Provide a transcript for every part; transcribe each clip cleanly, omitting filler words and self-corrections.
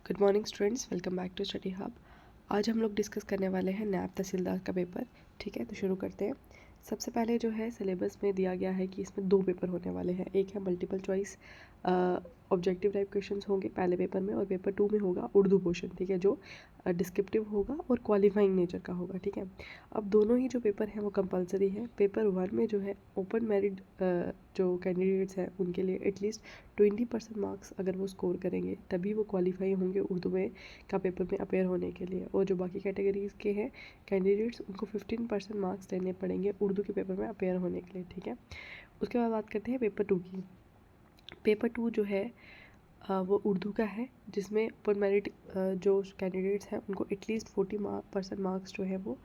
Good morning students, welcome back to Study Hub. आज हम लोग डिस्कस करने वाले हैं नैब तहसीलदार का पेपर। ठीक है, तो शुरू करते हैं। सबसे पहले जो है सिलेबस में दिया गया है कि इसमें 2 पेपर होने वाले हैं। एक है multiple choice objective type questions होंगे पहले पेपर में, और पेपर 2 में होगा उर्दू पोर्शन। ठीक है, जो डिस्क्रिप्टिव होगा और क्वालिफाइंग नेचर का होगा। ठीक है, अब दोनों ही जो पेपर हैं वो कंपलसरी है। पेपर 1 में जो है ओपन मेरिट जो कैंडिडेट्स हैं उनके लिए एटलीस्ट 20% मार्क्स अगर वो स्कोर करेंगे तभी वो क्वालिफाई होंगे उर्दू में का पेपर में अपेयर होने के लिए। और जो बाकी कैटेगरीज के हैं कैंडिडेट्स उनको 15% मार्क्स देने पड़ेंगे उर्दू के पेपर में अपेयर होने के लिए। ठीक है, उसके बाद बात करते हैं पेपर 2 की। पेपर 2 जो है वो उर्दू का है, जिसमें ओपन मेरिट जो कैंडिडेट्स हैं उनको एटलीस्ट 40% मार्क्स जो है वो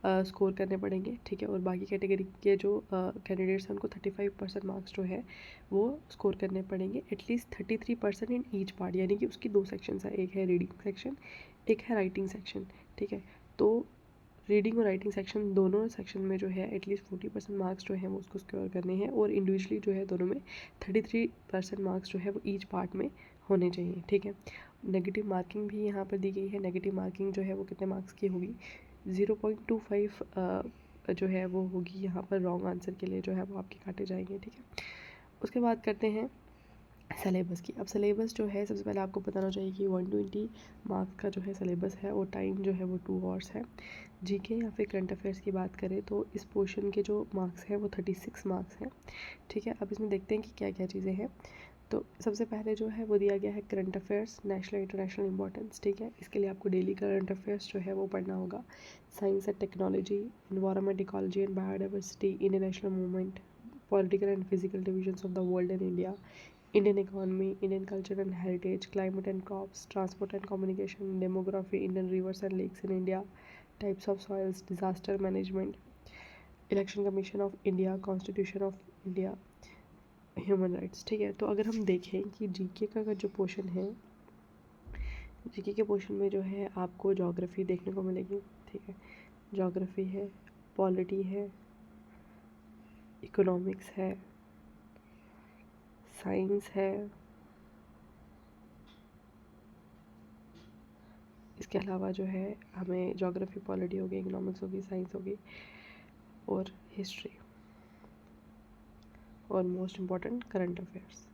स्कोर करने पड़ेंगे। ठीक है, और बाकी कैटेगरी के जो कैंडिडेट्स हैं उनको 35% मार्क्स जो है वो स्कोर करने पड़ेंगे, एटलीस्ट 33% इन ईच पार्ट। यानी कि उसकी 2 सेक्शंस है, एक है रीडिंग सेक्शन, एक है राइटिंग सेक्शन। ठीक है, तो रीडिंग और राइटिंग सेक्शन दोनों सेक्शन में जो है एटलीस्ट 40% मार्क्स जो है वो उसको स्कोर करने हैं, और इंडिविजुअली जो है दोनों में 33% मार्क्स जो है वो ईच पार्ट में होने चाहिए। ठीक है, नेगेटिव मार्किंग भी यहाँ पर दी गई है। नेगेटिव मार्किंग जो है वो कितने मार्क्स की होगी, 0.25 जो है वो होगी यहाँ पर रॉन्ग आंसर के लिए जो है वो आपके काटे जाएंगे। ठीक है, उसके बाद करते हैं सिलेबस की। अब सिलेबस जो है सबसे पहले आपको बताना चाहिए कि 120 मार्क्स का जो है सिलेबस है, और टाइम जो है वो 2 आवर्स है। जीके या फिर करंट अफेयर्स की बात करें तो इस पोर्शन के जो मार्क्स हैं वो 36 मार्क्स हैं। ठीक है, अब इसमें देखते हैं कि क्या क्या चीज़ें हैं। तो सबसे पहले जो है वो दिया गया है current affairs, national international importance. ठीक है, इसके लिए आपको डेली करंट अफेयर्स जो है वो पढ़ना होगा। Science and technology, environment, ecology and biodiversity, international movement, political and physical divisions of the world and India, Indian economy, Indian culture and heritage, climate and crops, transport and communication, demography, Indian rivers and lakes in India, types of soils, disaster management, election commission of India, constitution of India, human rights. ठीक है, तो अगर हम देखें कि GK का अगर जो पोर्शन है, जीके के पोर्शन में जो है आपको ज्योग्राफी देखने को मिलेगी। ठीक है, ज्योग्राफी है, पॉलिटी है, इकोनॉमिक्स है, साइंस है, इसके अलावा जो है हमें ज्योग्राफी, पॉलिटी होगी, इकोनॉमिक्स होगी, साइंस होगी और हिस्ट्री, और मोस्ट इम्पॉर्टेंट करंट अफेयर्स।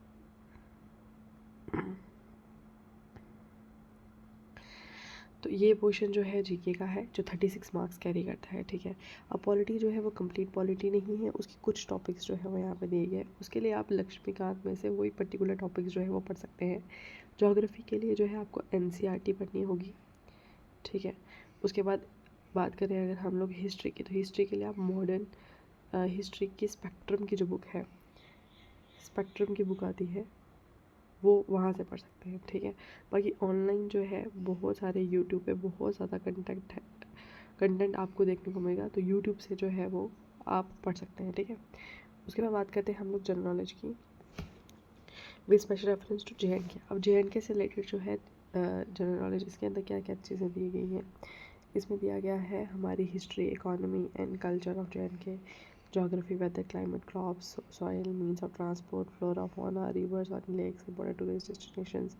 तो ये पोर्शन जो है जीके का है जो 36 मार्क्स कैरी करता है। ठीक है, अब पॉलिटी जो है वो कंप्लीट पॉलिटी नहीं है, उसकी कुछ टॉपिक्स जो है वो यहाँ पे दिए गए हैं। उसके लिए आप लक्ष्मीकांत में से वही पर्टिकुलर टॉपिक्स जो है वो पढ़ सकते हैं। ज्योग्राफी के लिए जो है आपको एनसीईआरटी पढ़नी होगी। ठीक है, उसके बाद बात करें अगर हम लोग हिस्ट्री की, तो हिस्ट्री के लिए आप मॉडर्न हिस्ट्री की स्पेक्ट्रम की जो बुक है, स्पेक्ट्रम की बुक आती है, वो वहाँ से पढ़ सकते हैं। ठीक है, बाकी ऑनलाइन जो है बहुत सारे यूट्यूब पे बहुत ज़्यादा कंटेंट आपको देखने को मिलेगा, तो यूट्यूब से जो है वो आप पढ़ सकते हैं। ठीक है, उसके बाद बात करते हैं हम लोग जनरल नॉलेज की, with special reference to JNK। अब JNK से रिलेटेड जो है जनरल नॉलेज, इसके अंदर क्या क्या चीज़ें दी गई हैं। इसमें दिया गया है हमारी history, economy and culture of JNK, geography, weather, climate, crops, soil, means of transport, flora, fauna, rivers and lakes, important tourist destinations,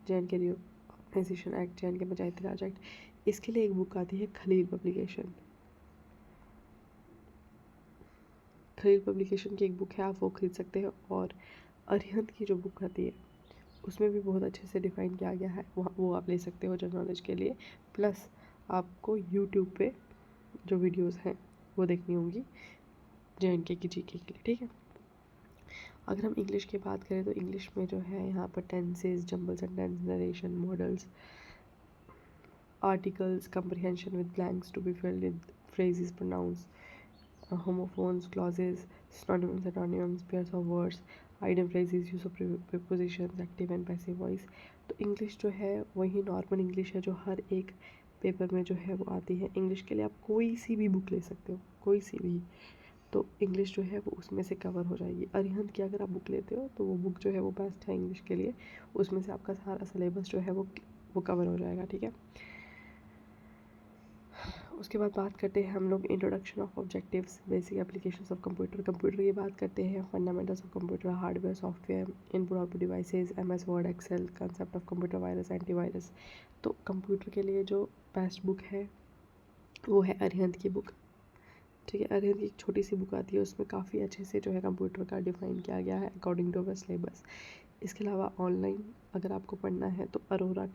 JNK Organization Act, JNK Panchayati Raj act. इसके लिए एक बुक आती है खलील पब्लिकेशन। खलील पब्लिकेशन की एक book है, आप वो खरीद सकते हैं। और अरिहंत की जो बुक आती है उसमें भी बहुत अच्छे से डिफ़ाइन किया गया है, वो आप ले सकते हो जनरल नॉलेज के लिए। प्लस आपको यूट्यूब पे जो वीडियोस हैं वो देखनी होंगी JNK की जीके के लिए। ठीक है, अगर हम इंग्लिश की बात करें तो इंग्लिश में जो है यहाँ पर tenses, jumble sentence, narration, modals, articles, comprehension with blanks to be filled with phrases, pronouns, homophones, clauses, synonyms, antonyms, pairs of words, idiom phrases, use of prepositions, active and passive voice. तो English जो है वही normal English है जो हर एक paper में जो है वो आती है। इंग्लिश के लिए आप कोई सी भी बुक ले सकते हो, कोई सी भी, तो इंग्लिश जो है वो उसमें से कवर हो जाएगी। अरिहंत की अगर आप बुक लेते हो तो वो बुक जो है वो बेस्ट है इंग्लिश के लिए, उसमें से आपका सारा सिलेबस जो है वो कवर हो जाएगा। ठीक है, उसके बाद बात करते हैं हम लोग introduction of objectives, basic applications of computer. Computer की बात करते हैं, fundamentals of computer, hardware, software, input output devices, MS Word, Excel, concept of computer, virus, antivirus. तो कंप्यूटर के लिए जो बेस्ट बुक है वो है अरिहंत की बुक। ठीक है, अरिहंत की एक छोटी सी बुक आती है, उसमें काफ़ी अच्छे से जो है कंप्यूटर का डिफ़ाइन किया गया है अकॉर्डिंग टू अवर सिलेबस। इसके अलावा ऑनलाइन अगर आपको पढ़ना है तो अरोरा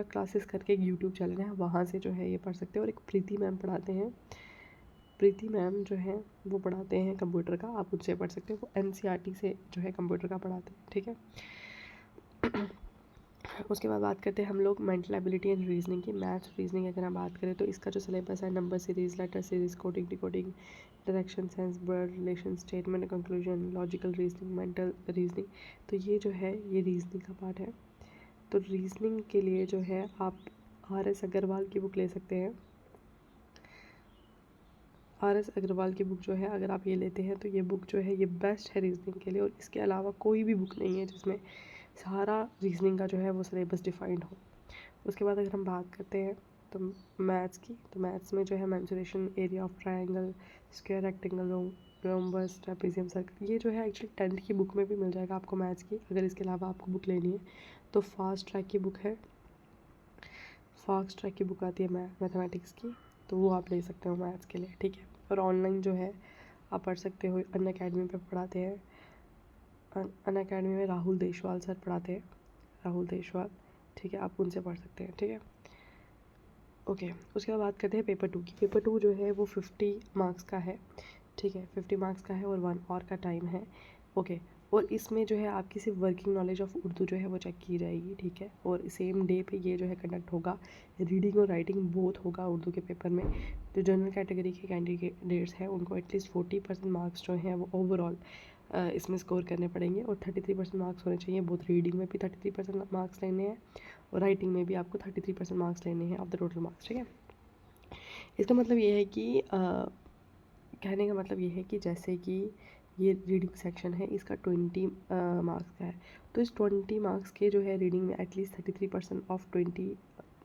क्लासेस करके एक यूट्यूब चैनल है, वहाँ से जो है ये पढ़ सकते हैं। और एक प्रीति मैम पढ़ाते हैं, प्रीति मैम जो है वो पढ़ाते हैं कंप्यूटर का, आप उनसे पढ़ सकते हो। वो एनसीईआरटी से जो है कंप्यूटर का पढ़ाते हैं। ठीक है, उसके बाद बात करते हैं हम लोग मेंटल एबिलिटी एंड रीजनिंग की। मैथ्स रीजनिंग अगर हम बात करें तो इसका जो सिलेबस है, number series, letter series, coding, decoding, direction, sense, word relation, statement, conclusion, logical reasoning, mental reasoning. तो ये जो है ये रीजनिंग का पार्ट है। तो रीजनिंग के लिए जो है आप आर.एस. अग्रवाल की बुक ले सकते हैं। आर.एस. अग्रवाल की बुक जो है अगर आप ये लेते हैं तो ये बुक जो है ये बेस्ट है रीजनिंग के लिए। और इसके अलावा कोई भी बुक नहीं है जिसमें सारा रीजनिंग का जो है वो सिलेबस डिफाइंड हो। उसके बाद अगर हम बात करते हैं तो मैथ्स की, तो मैथ्स में जो है mensuration, area of triangle, square, rectangle, rhombus, trapezium, circle, ये जो है एक्चुअली 10th की बुक में भी मिल जाएगा आपको मैथ्स की। अगर इसके अलावा आपको बुक लेनी है तो फास्ट ट्रैक की बुक है, फास्ट ट्रैक की बुक आती है मैथमेटिक्स की, तो वो आप ले सकते हो मैथ्स के लिए। ठीक है, और ऑनलाइन जो है आप पढ़ सकते हो, अनअकैडमी पे पढ़ाते हैं, अनअकैडमी में राहुल देशवाल सर पढ़ाते हैं, राहुल देशवाल। ठीक है, आप उनसे पढ़ सकते हैं। ठीक है, ओके। उसके बाद बात करते हैं पेपर 2 की। पेपर 2 जो है वो 50 मार्क्स का है। ठीक है, 50 मार्क्स का है और 1 आवर का टाइम है। ओके, और इसमें जो है आपकी सिर्फ वर्किंग नॉलेज ऑफ उर्दू जो है वो चेक की जाएगी। ठीक है, और सेम डे पे ये जो है कंडक्ट होगा, रीडिंग और राइटिंग बोथ होगा उर्दू के पेपर में। जो जनरल कैटेगरी के कैंडिडेट्स हैं उनको एटलीस्ट 40% मार्क्स जो हैं वो ओवरऑल इसमें स्कोर करने पड़ेंगे। और 33% मार्क्स होने चाहिए, बोथ रीडिंग में भी 33% मार्क्स लेने हैं और राइटिंग में भी आपको 33% मार्क्स लेने हैं ऑफ द टोटल मार्क्स। ठीक है, इसका मतलब ये है कि कहने का मतलब ये है कि जैसे कि ये रीडिंग सेक्शन है, इसका 20 मार्क्स का है, तो इस 20 मार्क्स के जो है रीडिंग में एटलीस्ट 33% ऑफ 20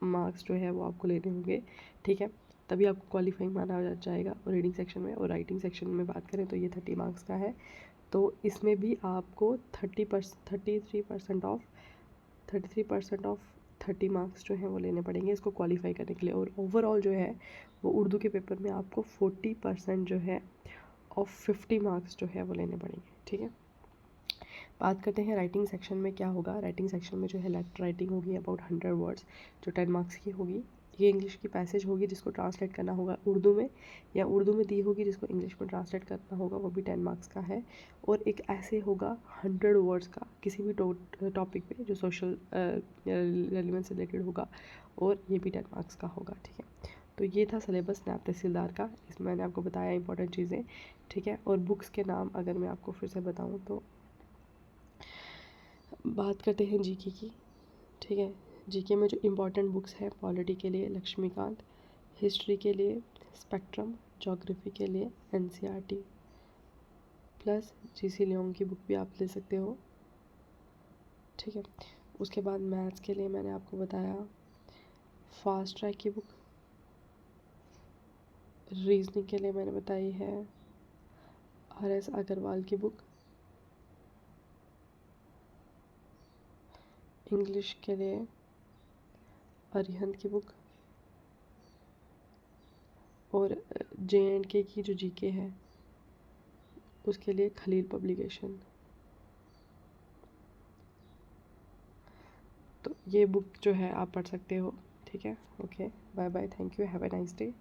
मार्क्स जो है वो आपको लेने होंगे। ठीक है, तभी आपको क्वालिफाइंग माना जाएगा और रीडिंग सेक्शन में। और राइटिंग सेक्शन में बात करें तो ये 30 मार्क्स का है, तो इसमें भी आपको 33% ऑफ 30 मार्क्स जो हैं वो लेने पड़ेंगे इसको क्वालिफाई करने के लिए। और ओवरऑल जो है वो उर्दू के पेपर में आपको 40% जो है ऑफ 50 मार्क्स जो है वो लेने पड़ेंगे। ठीक है, बात करते हैं राइटिंग सेक्शन में क्या होगा। राइटिंग सेक्शन में जो है लेटर राइटिंग होगी अबाउट 100 वर्ड्स, जो 10 मार्क्स की होगी। ये इंग्लिश की पैसेज होगी जिसको ट्रांसलेट करना होगा उर्दू में, या उर्दू में दी होगी जिसको इंग्लिश में ट्रांसलेट करना होगा, वो भी 10 मार्क्स का है। और एक ऐसे होगा 100 वर्ड्स का किसी भी टॉपिक पे जो सोशल रेलिवेंस से रिलेटेड होगा, और ये भी 10 मार्क्स का होगा। ठीक है, तो ये था सिलेबस नायब तहसीलदार का, इसमें मैंने आपको बताया इंपॉर्टेंट चीज़ें। ठीक है, और बुक्स के नाम अगर मैं आपको फिर से बताऊँ तो बात करते हैं जीके की। ठीक है, जीके में जो इम्पोर्टेंट बुक्स हैं, पॉलिटी के लिए लक्ष्मीकांत, हिस्ट्री के लिए स्पेक्ट्रम, ज्योग्राफी के लिए एनसीईआरटी, प्लस जीसी लियोंग की बुक भी आप ले सकते हो। ठीक है, उसके बाद मैथ्स के लिए मैंने आपको बताया फास्ट ट्रैक की बुक, रीजनिंग के लिए मैंने बताई है आर.एस. अग्रवाल की बुक, इंग्लिश के लिए अरिहंत की बुक, और जे.एंड.के की जो जीके है उसके लिए खलील पब्लिकेशन। तो ये बुक जो है आप पढ़ सकते हो। ठीक है, okay, bye bye, thank you, have a nice day.